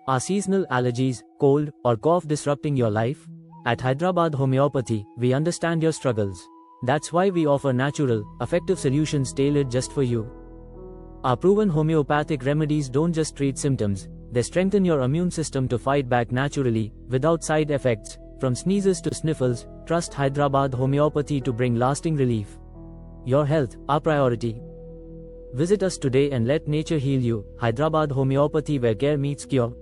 Are seasonal allergies, cold, or cough disrupting your life? At Hyderabad Homeopathy, we understand your struggles. That's why we offer natural, effective solutions tailored just for you. Our proven homeopathic remedies don't just treat symptoms, they strengthen your immune system to fight back naturally, without side effects. From sneezes to sniffles, trust Hyderabad Homeopathy to bring lasting relief. Your health, our priority. Visit us today and let nature heal you. Hyderabad Homeopathy, where care meets cure.